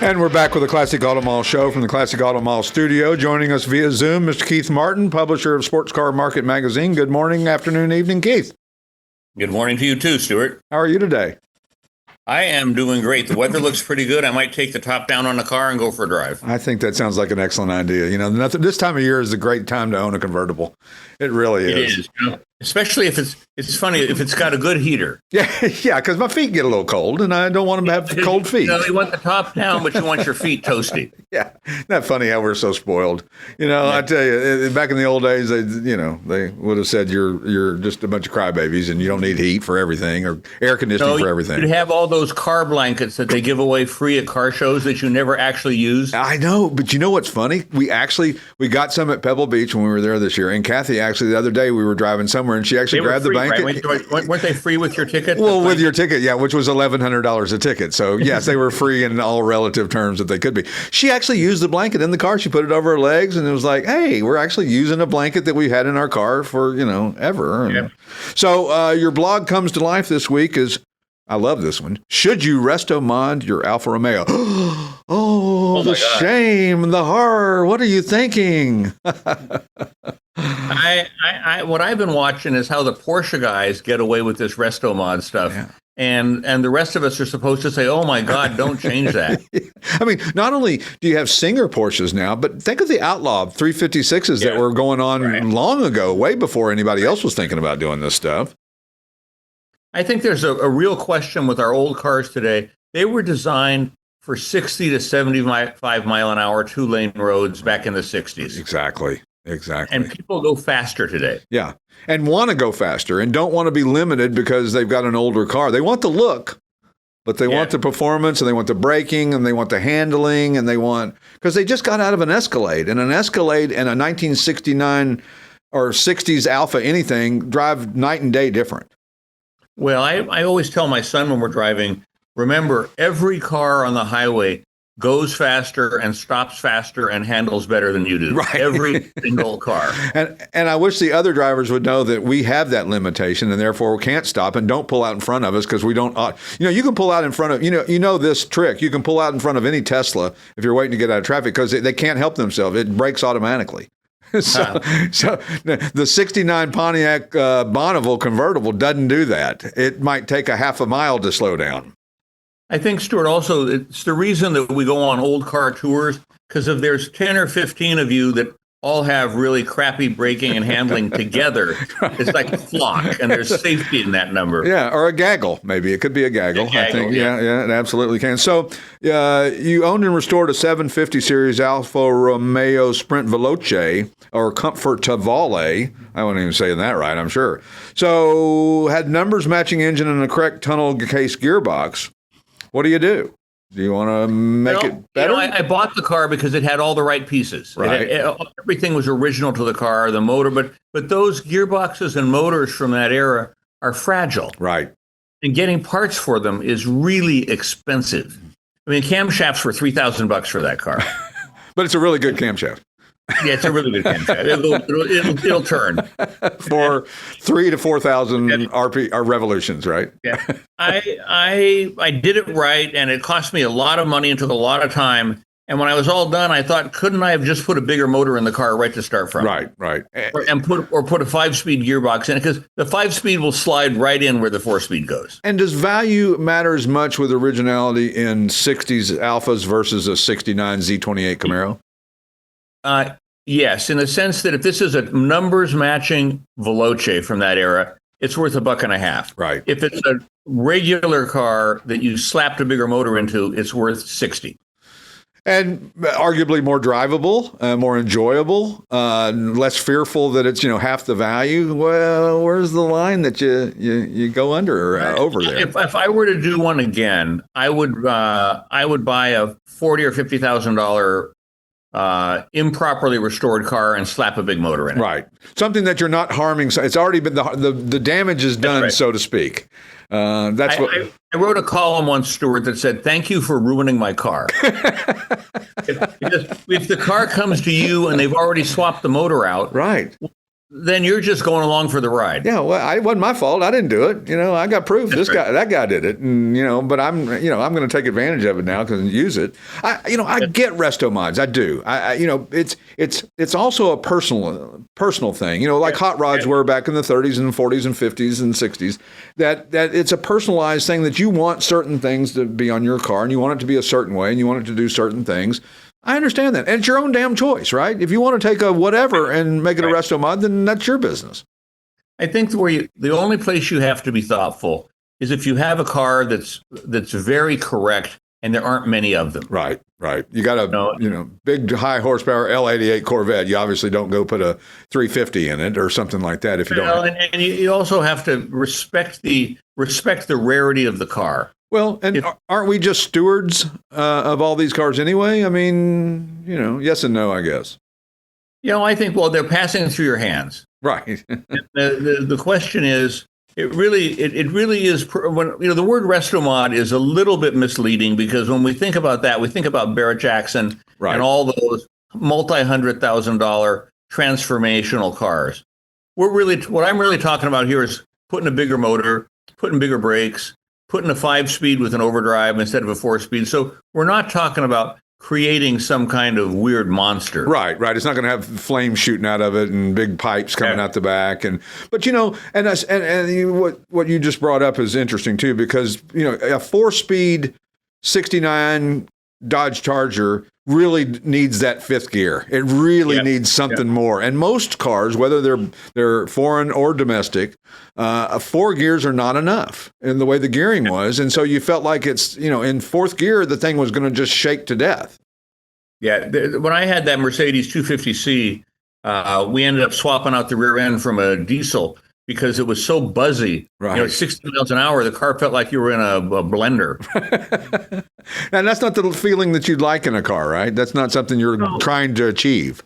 And we're back with the Classic Auto Mall show from the Classic Auto Mall studio. Joining us via Zoom, Mr. Keith Martin, publisher of Sports Car Market Magazine. Good morning, afternoon, evening, Keith. Good morning to you too, Stewart. How are you today? I am doing great. The weather looks pretty good. I might take the top down on the car and go for a drive. I think that sounds like an excellent idea. You know, this time of year is a great time to own a convertible. It really is. It is. You know, especially if it's funny, if it's got a good heater. Yeah, because my feet get a little cold, and I don't want them to have cold feet. You want the top down, but you want your feet toasty. Yeah, isn't that funny how we're so spoiled? You know, yeah. I tell you, back in the old days, they would have said you're just a bunch of crybabies, and you don't need heat for everything or air conditioning for everything. You'd have all those car blankets that they give away free at car shows that you never actually use. I know, but you know what's funny? We got some at Pebble Beach when we were there this year, and Kathy actually the other day we were driving somewhere, and she actually grabbed the blanket. Right? Weren't they free with your ticket? Well, with your ticket, yeah, which was $1,100 a ticket. So yes, they were free in all relative terms that they could be. She actually used the blanket in the car. She put it over her legs, and it was like, hey, we're actually using a blanket that we had in our car for ever. Yeah. So your blog comes to life this week is. I love this one. Should you resto-mod your Alfa Romeo? Oh, the shame, the horror. What are you thinking? What I've been watching is how the Porsche guys get away with this resto-mod stuff. Yeah. And the rest of us are supposed to say, oh, my God, don't change that. I mean, not only do you have Singer Porsches now, but think of the Outlaw 356s that were going on long ago, way before anybody else was thinking about doing this stuff. I think there's a real question with our old cars today. They were designed for 60 to 75 mile an hour, 2-lane roads back in the 60s. Exactly. And people go faster today. Yeah. And want to go faster and don't want to be limited because they've got an older car. They want the look, but they want the performance, and they want the braking, and they want the handling, and because they just got out of an Escalade, and an Escalade and a 1969 or 60s Alpha anything drive night and day different. Well, I always tell my son when we're driving, remember, every car on the highway goes faster and stops faster and handles better than you do. Right. Every single car. And I wish the other drivers would know that we have that limitation and therefore we can't stop and don't pull out in front of us because we don't. You can pull out in front of, you know this trick. You can pull out in front of any Tesla if you're waiting to get out of traffic because they can't help themselves. It brakes automatically. So the 69 Pontiac Bonneville convertible doesn't do that. It might take a half a mile to slow down. I think, Stuart, also, it's the reason that we go on old car tours, because if there's 10 or 15 of you that all have really crappy braking and handling together, it's like a flock, and there's safety in that number. Yeah, or a gaggle, maybe. It could be a gaggle. I think. Yeah, it absolutely can. So you owned and restored a 750 series Alfa Romeo Sprint Veloce, or Comfortavale. I won't even say that right, I'm sure. So had numbers matching engine and a correct tunnel case gearbox. What do you do? Do you want to make it better? I bought the car because it had all the right pieces. Right. Everything was original to the car, the motor, but those gearboxes and motors from that era are fragile. Right. And getting parts for them is really expensive. I mean, camshafts were $3,000 for that car. But it's a really good camshaft. Yeah, it's a really good camshaft. It'll turn for 3,000 to 4,000 RP or revolutions, right? Yeah, I did it right, and it cost me a lot of money and took a lot of time. And when I was all done, I thought, couldn't I have just put a bigger motor in the car right to start from? Right. And put a 5-speed gearbox in it, because the 5-speed will slide right in where the 4-speed goes. And does value matter as much with originality in 60s Alphas versus a 69 Z28 Camaro? Yes, in the sense that if this is a numbers matching Veloce from that era, it's worth $1.50. Right. If it's a regular car that you slapped a bigger motor into, it's worth $60. And arguably more drivable, more enjoyable, less fearful that it's half the value. Well, where's the line that you go under or over there? If I were to do one again, I would buy a $40,000 or $50,000 improperly restored car and slap a big motor in it. Right. Something that you're not harming. It's already been the damage is done, so to speak. I wrote a column once, Stewart, that said, "Thank you for ruining my car." if the car comes to you and they've already swapped the motor out, right? then you're just going along for the ride. Yeah, well, it wasn't my fault. I didn't do it. I got proof. That guy did it, and but I'm going to take advantage of it now because use it. I get Resto-Mods. I do. It's also a personal thing. Like hot rods were back in the 30s and 40s and 50s and 60s. That it's a personalized thing that you want certain things to be on your car, and you want it to be a certain way, and you want it to do certain things. I understand that. And it's your own damn choice, right? If you want to take a whatever and make it a Resto-Mod, then that's your business. I think the only place you have to be thoughtful is if you have a car that's very correct and there aren't many of them. Right. You got a big high horsepower L88 Corvette. You obviously don't go put a 350 in it or something like that if you don't. And you also have to respect the rarity of the car. Well, and aren't we just stewards of all these cars anyway? I mean, yes and no, I guess. I think, they're passing through your hands. Right. the question is, it really is, when the word Resto-Mod is a little bit misleading because when we think about that, we think about Barrett-Jackson and all those multi-$100,000 transformational cars. What I'm really talking about here is putting a bigger motor, putting bigger brakes, putting a 5-speed with an overdrive instead of a 4-speed. So we're not talking about creating some kind of weird monster. Right. It's not going to have flames shooting out of it and big pipes coming out the back. But what you just brought up is interesting too, because a 4-speed 69 Dodge Charger really needs that fifth gear. It really needs something more. And most cars, whether they're foreign or domestic, 4 gears are not enough in the way the gearing was. And so you felt like it's, in fourth gear, the thing was going to just shake to death. Yeah. When I had that Mercedes 250C, we ended up swapping out the rear end from a diesel because it was so buzzy. Right. 60 miles an hour, the car felt like you were in a blender. And that's not the feeling that you'd like in a car, right? That's not something you're trying to achieve.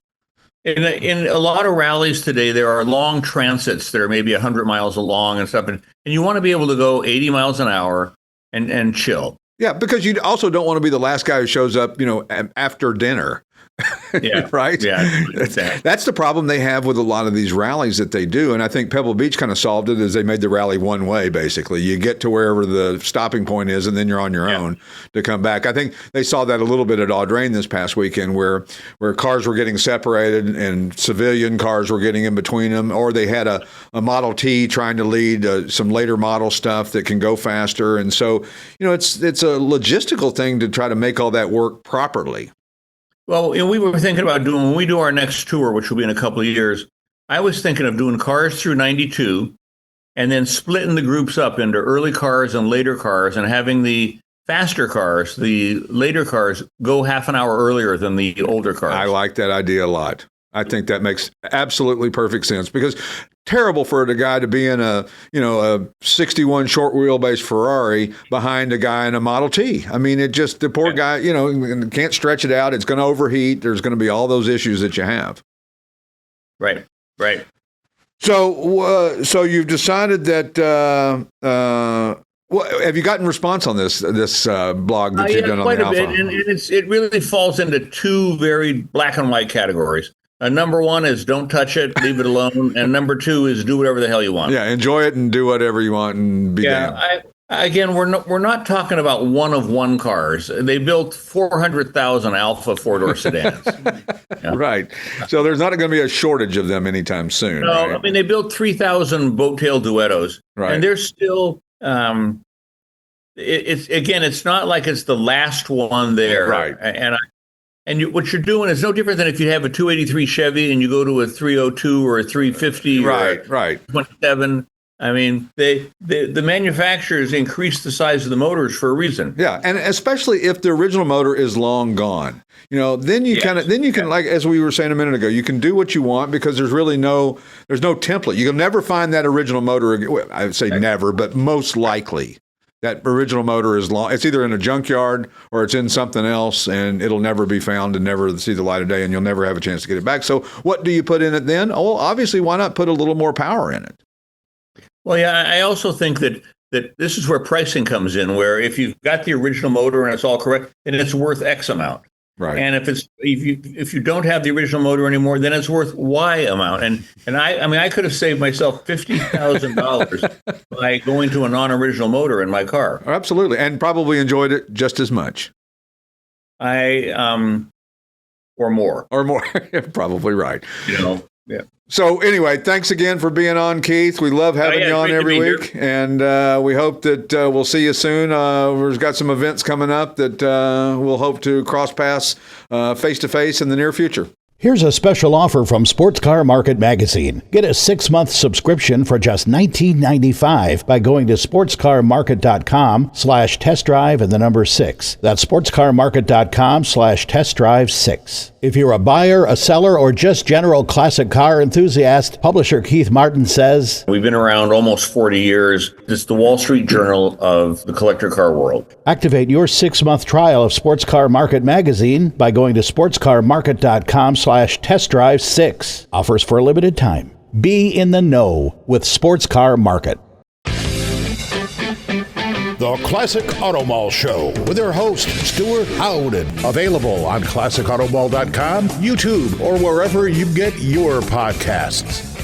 In a lot of rallies today, there are long transits that are maybe 100 miles long and stuff. And you want to be able to go 80 miles an hour and chill. Yeah, because you also don't want to be the last guy who shows up, after dinner. Yeah. Right? Yeah. That's the problem they have with a lot of these rallies that they do. And I think Pebble Beach kind of solved it as they made the rally one way, basically. You get to wherever the stopping point is, and then you're on your own to come back. I think they saw that a little bit at Audrain this past weekend where cars were getting separated and civilian cars were getting in between them, or they had a Model T trying to lead some later model stuff that can go faster. And so, it's a logistical thing to try to make all that work properly. Well, we were thinking about when we do our next tour, which will be in a couple of years, I was thinking of doing cars through 92 and then splitting the groups up into early cars and later cars and having the faster cars, the later cars, go half an hour earlier than the older cars. I like that idea a lot. I think that makes absolutely perfect sense because terrible for the guy to be in a 61 short wheelbase Ferrari behind a guy in a Model T. I mean, the poor guy, can't stretch it out. It's going to overheat. There's going to be all those issues that you have. Right. So you've decided that. Have you gotten response on this blog that you've done on the Alpha? Quite a bit, and it really falls into 2 very black and white categories. Number 1 is don't touch it, leave it alone, and number 2 is do whatever the hell you want. Yeah, enjoy it and do whatever you want and be damned. Again, we're not talking about one-of-one cars. They built 400,000 Alfa 4-door sedans. Right. So there's not going to be a shortage of them anytime soon. No, right? I mean, they built 3,000 boat-tail Duettos. Right. And they're still, it's not like it's the last one there. Right. What you're doing is no different than if you have a 283 Chevy and you go to a 302 or a 350 right, or a 27. I mean, the manufacturers increase the size of the motors for a reason. Yeah, and especially if the original motor is long gone, then you can like as we were saying a minute ago, you can do what you want because there's no template. You'll never find that original motor again. Well, I would say never, but most likely that original motor is long. It's either in a junkyard or it's in something else, and it'll never be found and never see the light of day, and you'll never have a chance to get it back. So, what do you put in it then? Oh, obviously, why not put a little more power in it? Well, yeah, I also think that this is where pricing comes in, where if you've got the original motor and it's all correct, then it's worth X amount. Right. And if you don't have the original motor anymore, then it's worth Y amount. And I could have saved myself $50,000 by going to a non-original motor in my car. Absolutely, and probably enjoyed it just as much. Or more. Or more. Probably right. Yeah. So anyway, thanks again for being on, Keith. We love having you on every week, and we hope that we'll see you soon. We've got some events coming up that we'll hope to cross paths face-to-face in the near future. Here's a special offer from Sports Car Market Magazine. Get a 6-month subscription for just $19.95 by going to sportscarmarket.com/test drive and the number 6. That's sportscarmarket.com/test drive 6. If you're a buyer, a seller, or just general classic car enthusiast, publisher Keith Martin says, we've been around almost 40 years. It's the Wall Street Journal of the collector car world. Activate your 6-month trial of Sports Car Market Magazine by going to sportscarmarket.com/test drive 6. Offers for a limited time. Be in the know with Sports Car Market. The Classic Auto Mall Show with their host, Stewart Howden. Available on classicautomall.com, YouTube, or wherever you get your podcasts.